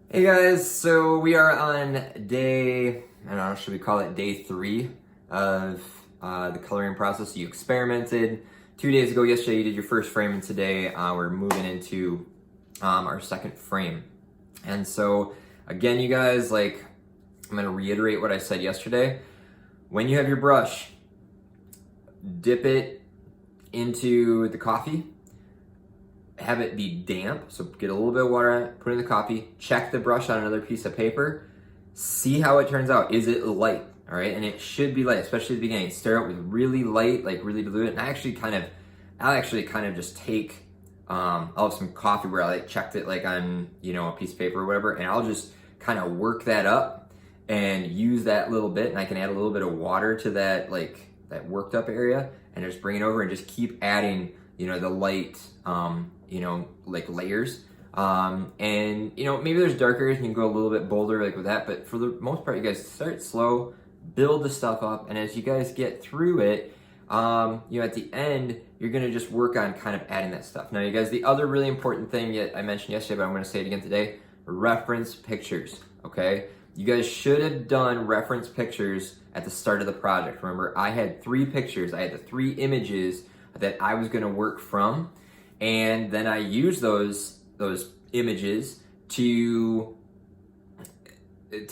Hey guys, so we are on day, I don't know, should we call it day 3 of the coloring process? You experimented 2 days ago. Yesterday you did your first frame, and today we're moving into our second frame. And so again, you guys, like, I'm gonna reiterate what I said yesterday. When you have your brush, dip it into the coffee, have it be damp, so get a little bit of water on it, put it in the coffee, check the brush on another piece of paper, see how it turns out. Is it light? All right, and it should be light, especially at the beginning. Start out with really light, like really dilute it. And I'll actually kind of just take, I'll have some coffee where I like checked it like on, a piece of paper or whatever, and I'll just kind of work that up and use that little bit, and I can add a little bit of water to that, like that worked up area, and just bring it over and just keep adding, the light, like layers. And maybe there's darker areas and you can go a little bit bolder like with that, but for the most part, you guys start slow, build the stuff up, and as you guys get through it, at the end, you're gonna just work on kind of adding that stuff. Now, you guys, the other really important thing that I mentioned yesterday, but I'm gonna say it again today, reference pictures, okay? You guys should have done reference pictures at the start of the project. Remember, I had 3 pictures. I had the 3 images that I was gonna work from, and then I used those images to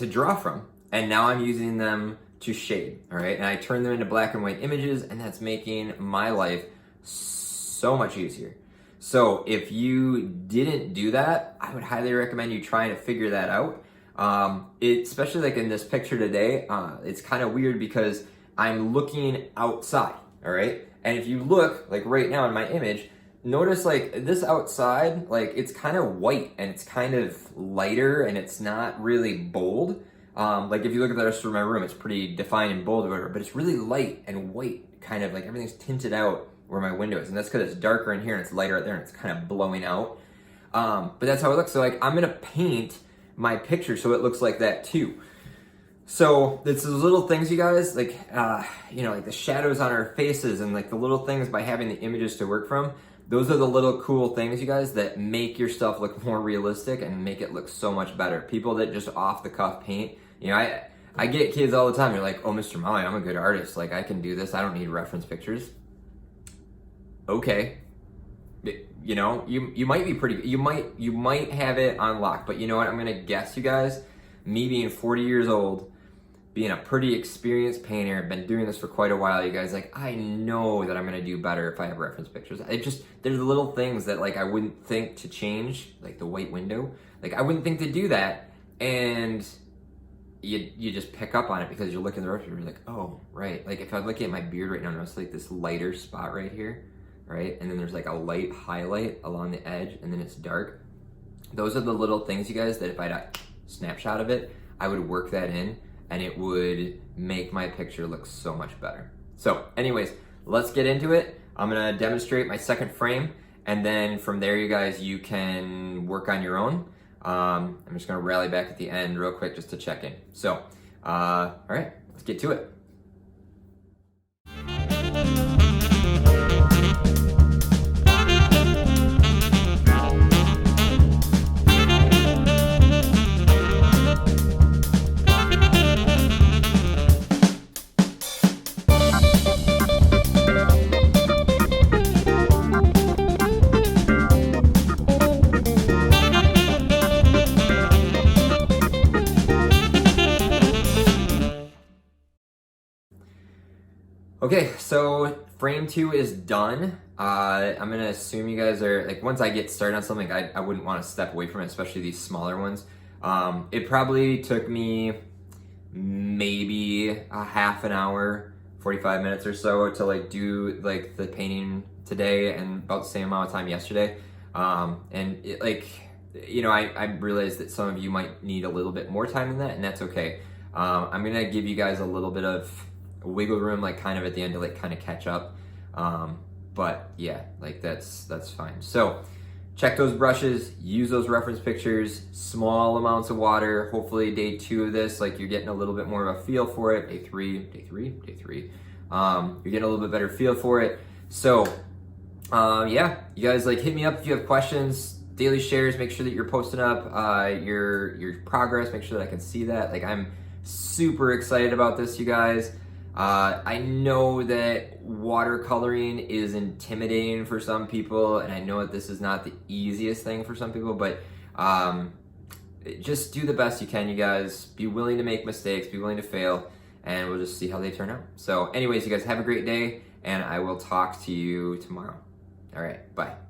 draw from, and now I'm using them to shade. All right, and I turned them into black and white images, and that's making my life so much easier. So if you didn't do that, I would highly recommend you trying to figure that out. Especially like in this picture today, it's kind of weird because I'm looking outside. All right, and if you look like right now in my image, notice like this outside, like it's kind of white and it's kind of lighter and it's not really bold. Like if you look at the rest of my room, it's pretty defined and bold or whatever, but it's really light and white, kind of like everything's tinted out where my window is. And that's because it's darker in here and it's lighter out there and it's kind of blowing out. But that's how it looks. So like I'm gonna paint my picture so it looks like that too. So it's those little things, you guys, like, like the shadows on our faces and like the little things by having the images to work from. Those are the little cool things, you guys, that make your stuff look more realistic and make it look so much better. People that just off the cuff paint, I get kids all the time. They're like, "Oh, Mr. Molly, I'm a good artist. Like I can do this. I don't need reference pictures." Okay. You might be pretty, you might have it on lock, but you know what? I'm gonna guess, you guys, me being 40 years old, being a pretty experienced painter, I've been doing this for quite a while, you guys, like, I know that I'm gonna do better if I have reference pictures. There's little things that like I wouldn't think to change, like the white window. Like I wouldn't think to do that, and you just pick up on it because you're looking at the reference, you're like, oh, right. Like if I'm looking at my beard right now, notice like this lighter spot right here, right? And then there's like a light highlight along the edge, and then it's dark. Those are the little things, you guys, that if I had a snapshot of it, I would work that in, and it would make my picture look so much better. So anyways, let's get into it. I'm gonna demonstrate my second frame, and then from there, you guys, you can work on your own. I'm just gonna rally back at the end real quick just to check in. So, all right, let's get to it. Okay, so frame 2 is done. I'm gonna assume you guys are, like, once I get started on something, I wouldn't want to step away from it, especially these smaller ones. It probably took me maybe a half an hour, 45 minutes or so to like do like the painting today, and about the same amount of time yesterday. And it, like, I realized that some of you might need a little bit more time than that, and that's okay. I'm gonna give you guys a little bit of wiggle room, like kind of at the end to like kind of catch up. But yeah, like that's fine. So check those brushes, use those reference pictures, small amounts of water. Hopefully day 2 of this, like you're getting a little bit more of a feel for it. Day three. You're getting a little bit better feel for it. So yeah, you guys, like, hit me up if you have questions. daily shares. Make sure that you're posting up your progress. Make sure that I can see that. Like, I'm super excited about this, you guys. I know that watercoloring is intimidating for some people, and I know that this is not the easiest thing for some people, but just do the best you can, you guys. Be willing to make mistakes, be willing to fail, and we'll just see how they turn out. So anyways, you guys have a great day, and I will talk to you tomorrow. All right, bye.